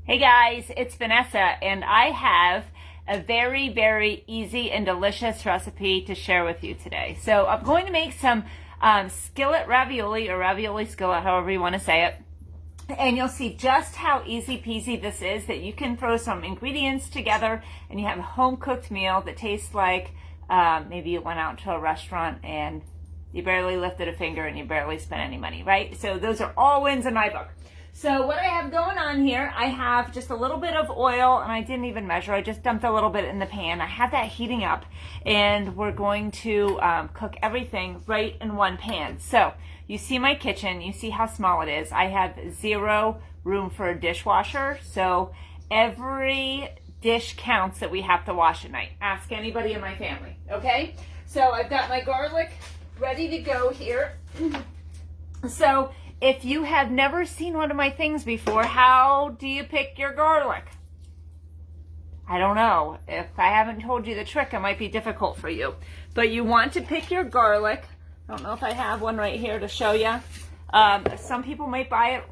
Hey guys, it's Vanessa, and I have a very, very easy and delicious recipe to share with you today. So I'm going to make some skillet ravioli, or ravioli skillet, however you want to say it. And you'll see just how easy peasy this is, that you can throw some ingredients together and you have a home cooked meal that tastes like maybe you went out to a restaurant and you barely lifted a finger and you barely spent any money, right? So those are all wins in my book. So what I have going on here, I have just a little bit of oil, and I didn't even measure. I just dumped a little bit in the pan. I have that heating up, and we're going to cook everything right in one pan. So you see my kitchen. You see how small it is. I have zero room for a dishwasher, so every dish counts that we have to wash at night. Ask anybody in my family, okay? So I've got my garlic ready to go here. So if you have never seen one of my things before, how do you pick your garlic? I don't know. If I haven't told you the trick, it might be difficult for you. But you want to pick your garlic. I don't know if I have one right here to show you. Some people might buy it,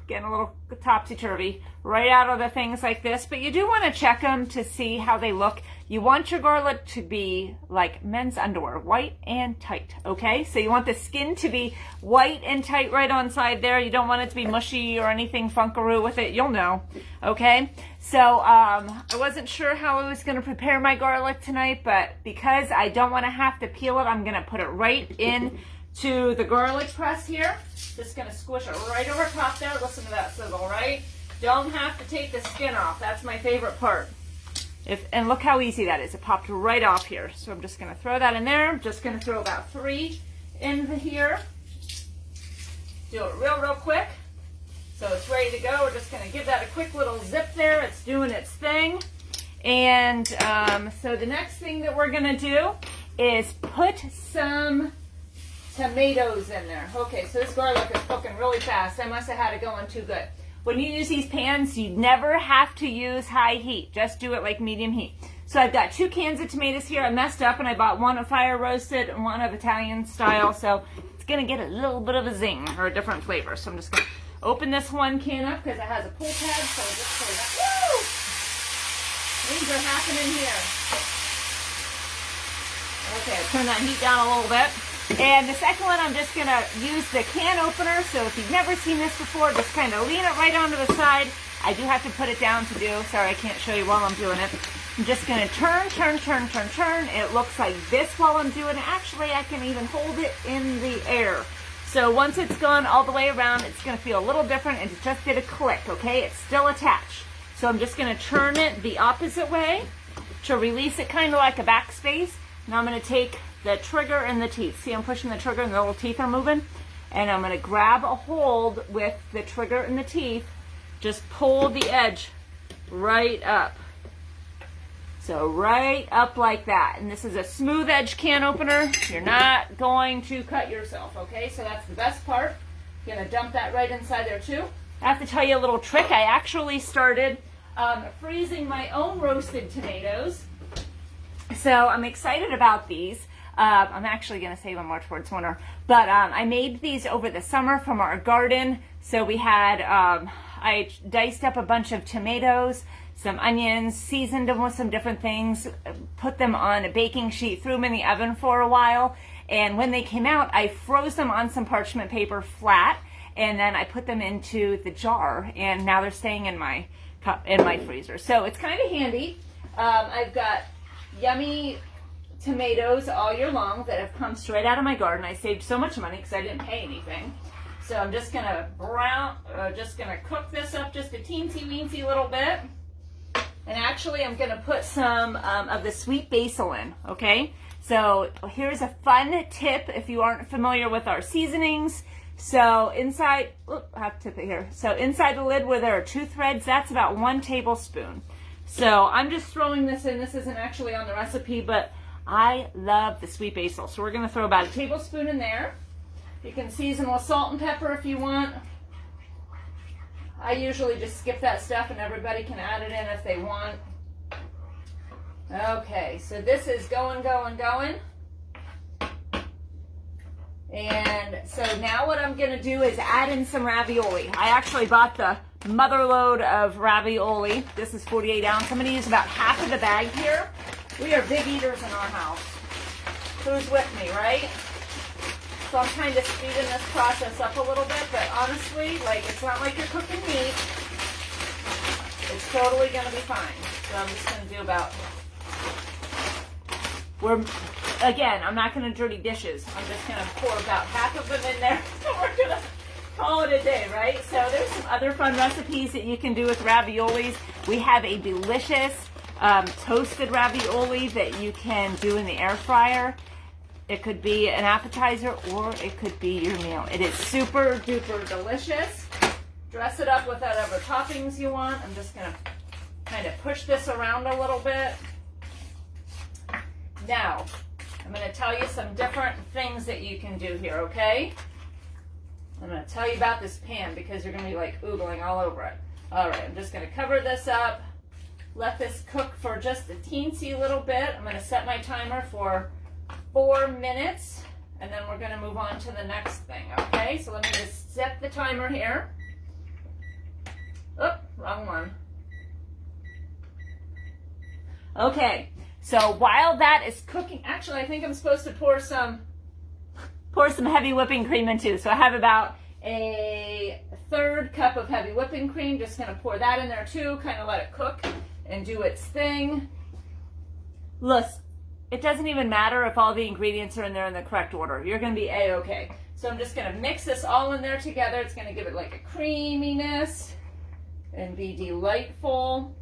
getting a little topsy-turvy, right out of the things like this. But you do want to check them to see how they look. You want your garlic to be like men's underwear, white and tight, okay? So you want the skin to be white and tight right on side there. You don't want it to be mushy or anything funkaroo with it. You'll know, okay? So I wasn't sure how I was going to prepare my garlic tonight, but because I don't want to have to peel it, I'm going to put it right in to the garlic press here. Just going to squish it right over top there. Listen to that sizzle, right? Don't have to take the skin off. That's my favorite part. And look how easy that is. It popped right off here. So I'm just going to throw that in there. I'm just going to throw about 3 in here. Do it real quick. So it's ready to go. We're just going to give that a quick little zip there. It's doing its thing. And so the next thing that we're going to do is put some tomatoes in there. Okay, so this garlic is cooking really fast. I must have had it going too good. When you use these pans, you never have to use high heat. Just do it like medium heat. So I've got 2 cans of tomatoes here. I messed up and I bought one of fire roasted and one of Italian style. So it's going to get a little bit of a zing or a different flavor. So I'm just going to open this one can up because it has a pull tab. So just pull that. Woo! Things are happening here. Okay, turn that heat down a little bit. And the second one, I'm just going to use the can opener. So if you've never seen this before, just kind of lean it right onto the side. I do have to put it down to do. Sorry, I can't show you while I'm doing it. I'm just going to turn. It looks like this while I'm doing it. Actually, I can even hold it in the air. So once it's gone all the way around, it's going to feel a little different. And it just did a click, okay? It's still attached. So I'm just going to turn it the opposite way to release it, kind of like a backspace. Now I'm going to take the trigger and the teeth. See, I'm pushing the trigger and the little teeth are moving. And I'm going to grab a hold with the trigger and the teeth. Just pull the edge right up. So right up like that. And this is a smooth edge can opener. You're not going to cut yourself, okay? So that's the best part. Going to dump that right inside there too. I have to tell you a little trick. I actually started freezing my own roasted tomatoes. So I'm excited about these. I'm actually going to save them more towards winter. But I made these over the summer from our garden. So we had, I diced up a bunch of tomatoes, some onions, seasoned them with some different things, put them on a baking sheet, threw them in the oven for a while. And when they came out, I froze them on some parchment paper flat. And then I put them into the jar. And now they're staying in my freezer. So it's kind of handy. I've got yummy tomatoes all year long that have come straight out of my garden. I saved so much money because I didn't pay anything. So I'm just gonna cook this up just a teensy-weensy little bit. And actually I'm gonna put some of the sweet basil in, okay? So here's a fun tip if you aren't familiar with our seasonings. So inside, I have to tip it here. So inside the lid where there are 2 threads, that's about 1 tablespoon. So I'm just throwing this in. This isn't actually on the recipe, but I love the sweet basil. So we're going to throw about 1 tablespoon in there. You can season with salt and pepper if you want. I usually just skip that stuff and everybody can add it in if they want. Okay, so this is going. And so now what I'm going to do is add in some ravioli. I actually bought the mother load of ravioli. This is 48 ounce. I'm going to use about half of the bag here. We are big eaters in our house. Who's with me, right? So I'm kind of speeding this process up a little bit, but honestly, like, it's not like you're cooking meat. It's totally going to be fine. So I'm just going to do about, again, I'm not going to dirty dishes. I'm just going to pour about half of them in there. So we're going to call it a day, right? So there's some other fun recipes that you can do with raviolis. We have a delicious toasted ravioli that you can do in the air fryer. It could be an appetizer or it could be your meal. It is super duper delicious. Dress it up with whatever toppings you want. I'm just going to kind of push this around a little bit. Now, I'm going to tell you some different things that you can do here, okay? I'm going to tell you about this pan because you're going to be like oogling all over it. All right, I'm just going to cover this up. Let this cook for just a teensy little bit. I'm going to set my timer for 4 minutes, and then we're going to move on to the next thing, okay? So let me just set the timer here. Oh, wrong one. Okay, so while that is cooking, actually I think I'm supposed to pour some heavy whipping cream in too. So I have about a 1/3 cup of heavy whipping cream. Just going to pour that in there too, kind of let it cook and do its thing. Listen, it doesn't even matter if all the ingredients are in there in the correct order. You're going to be A-okay. So I'm just going to mix this all in there together. It's going to give it like a creaminess and be delightful.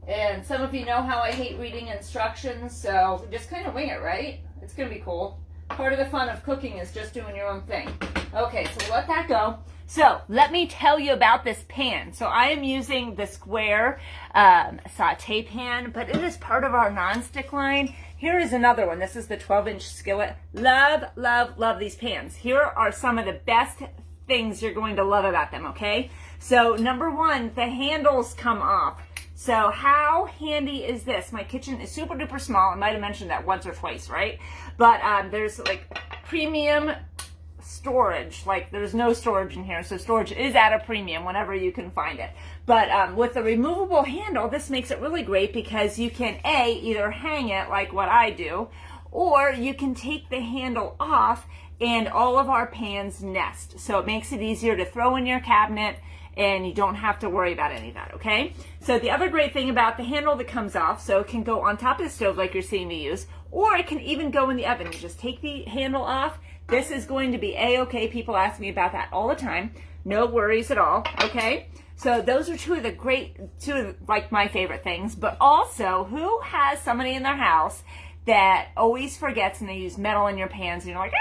And some of you know how I hate reading instructions, so just kind of wing it, right? It's going to be cool. Part of the fun of cooking is just doing your own thing. Okay, so let that go. So let me tell you about this pan. So I am using the square saute pan, but it is part of our nonstick line. Here is another one. This is the 12-inch skillet. Love, love, love these pans. Here are some of the best things you're going to love about them, okay? So number one, the handles come off. So how handy is this? My kitchen is super duper small. I might have mentioned that once or twice, right? But there's like premium storage. Like there's no storage in here. So storage is at a premium whenever you can find it. But with the removable handle, this makes it really great because you can either hang it like what I do, or you can take the handle off and all of our pans nest. So it makes it easier to throw in your cabinet and you don't have to worry about any of that, okay? So the other great thing about the handle that comes off, so it can go on top of the stove like you're seeing me use, or it can even go in the oven. You just take the handle off. This is going to be A-okay. People ask me about that all the time. No worries at all, okay? So those are two of like my favorite things, but also who has somebody in their house that always forgets and they use metal in your pans and you're like,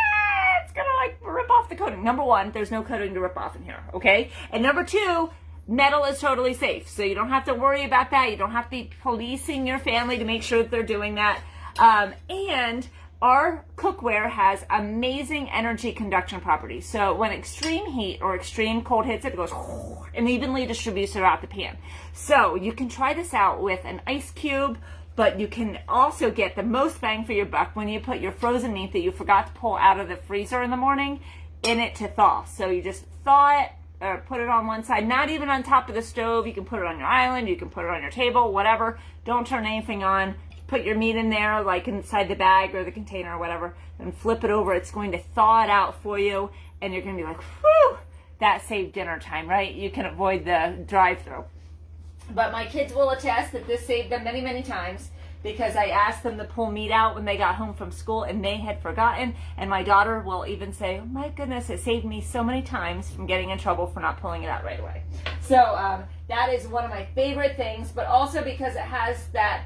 it's gonna like rip off the coating. Number one, there's no coating to rip off in here, okay? And number two, metal is totally safe. So you don't have to worry about that. You don't have to be policing your family to make sure that they're doing that. And our cookware has amazing energy conduction properties. So when extreme heat or extreme cold hits it, it goes and evenly distributes throughout the pan. So you can try this out with an ice cube, but you can also get the most bang for your buck when you put your frozen meat that you forgot to pull out of the freezer in the morning in it to thaw. So you just thaw it or put it on one side, not even on top of the stove. You can put it on your island, you can put it on your table, whatever. Don't turn anything on. Put your meat in there, like inside the bag or the container or whatever, and flip it over. It's going to thaw it out for you, and you're going to be like, whew, that saved dinner time, right? You can avoid the drive-through. But my kids will attest that this saved them many, many times because I asked them to pull meat out when they got home from school and they had forgotten. And my daughter will even say, oh my goodness, it saved me so many times from getting in trouble for not pulling it out right away. So that is one of my favorite things, but also because it has that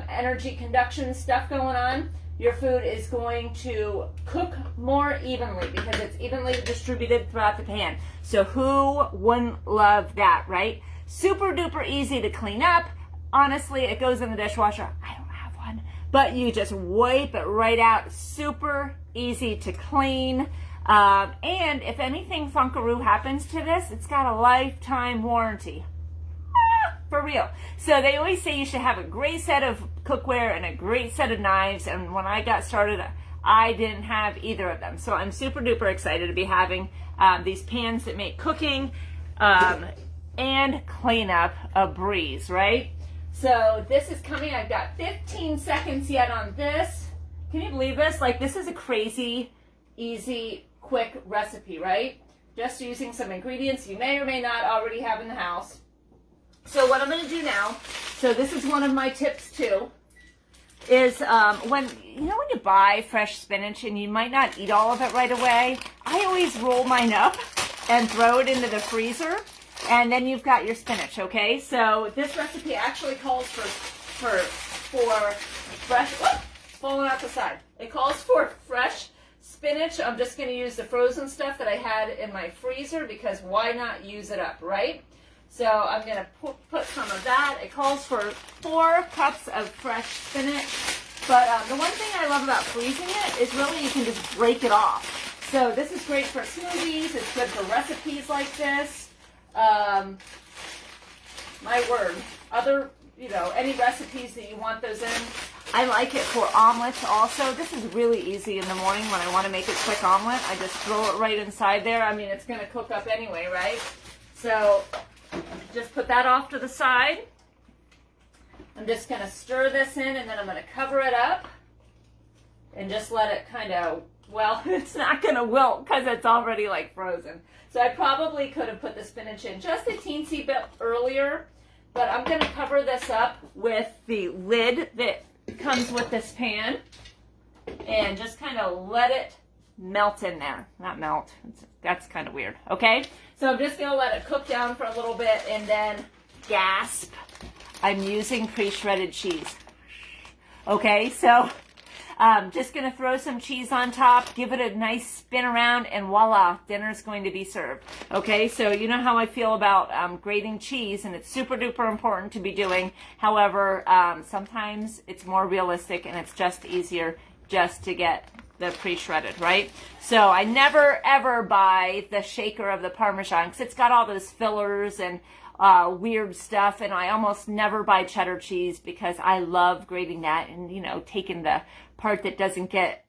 energy conduction stuff going on, your food is going to cook more evenly because it's evenly distributed throughout the pan. So who wouldn't love that, right? Super duper easy to clean up. Honestly, it goes in the dishwasher. I don't have one, but you just wipe it right out. Super easy to clean. And if anything funkaroo happens to this, it's got a lifetime warranty. For real. So they always say you should have a great set of cookware and a great set of knives. And when I got started, I didn't have either of them. So I'm super duper excited to be having these pans that make cooking and cleanup a breeze, right? So this is coming. I've got 15 seconds yet on this. Can you believe this? Like, this is a crazy, easy, quick recipe, right? Just using some ingredients you may or may not already have in the house. So what I'm going to do now, so this is one of my tips too, is when you buy fresh spinach and you might not eat all of it right away, I always roll mine up and throw it into the freezer, and then you've got your spinach, okay? So this recipe actually calls for fresh, falling out the side. It calls for fresh spinach. I'm just going to use the frozen stuff that I had in my freezer because why not use it up, right? So I'm going to put some of that. It calls for 4 cups of fresh spinach. But the one thing I love about freezing it is really you can just break it off. So this is great for smoothies. It's good for recipes like this. My word. Other, any recipes that you want those in. I like it for omelets also. This is really easy in the morning when I want to make a quick omelet. I just throw it right inside there. I mean, it's going to cook up anyway, right? So just put that off to the side. I'm just going to stir this in, and then I'm going to cover it up and just let it kind of, well, it's not going to wilt because it's already like frozen. So I probably could have put the spinach in just a teensy bit earlier, but I'm going to cover this up with the lid that comes with this pan and just kind of let it melt in there. Not melt. That's kind of weird. Okay? So I'm just going to let it cook down for a little bit and then gasp. I'm using pre-shredded cheese. Okay? So just going to throw some cheese on top, give it a nice spin around, and voila, dinner's going to be served. Okay? So you know how I feel about grating cheese, and it's super duper important to be doing. However, sometimes it's more realistic and it's just easier just to get the pre-shredded, right? So I never ever buy the shaker of the Parmesan because it's got all those fillers and weird stuff, and I almost never buy cheddar cheese because I love grating that and taking the part that doesn't get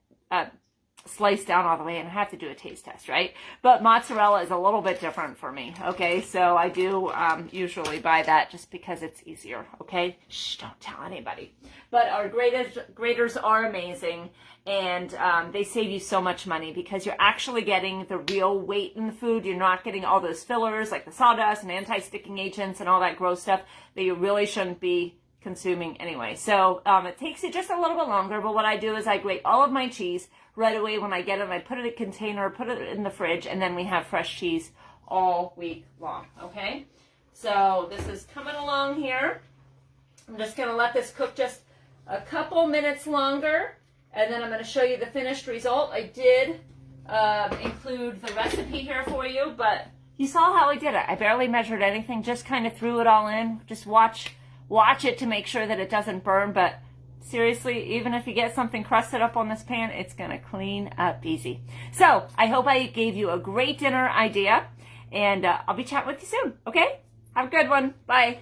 sliced down all the way, and I have to do a taste test, right? But mozzarella is a little bit different for me, okay? So I do usually buy that just because it's easier, okay? Shh, don't tell anybody. But our graters are amazing, and they save you so much money because you're actually getting the real weight in the food. You're not getting all those fillers like the sawdust and anti-sticking agents and all that gross stuff that you really shouldn't be consuming anyway. So it takes you just a little bit longer, but what I do is I grate all of my cheese right away when I get it. I put it in a container, put it in the fridge, and then we have fresh cheese all week long, okay? So this is coming along here. I'm just going to let this cook just a couple minutes longer, and then I'm going to show you the finished result. I did include the recipe here for you, but you saw how I did it. I barely measured anything, just kind of threw it all in. Just watch it to make sure that it doesn't burn, but seriously, even if you get something crusted up on this pan, it's going to clean up easy. So I hope I gave you a great dinner idea, and I'll be chatting with you soon, okay? Have a good one. Bye.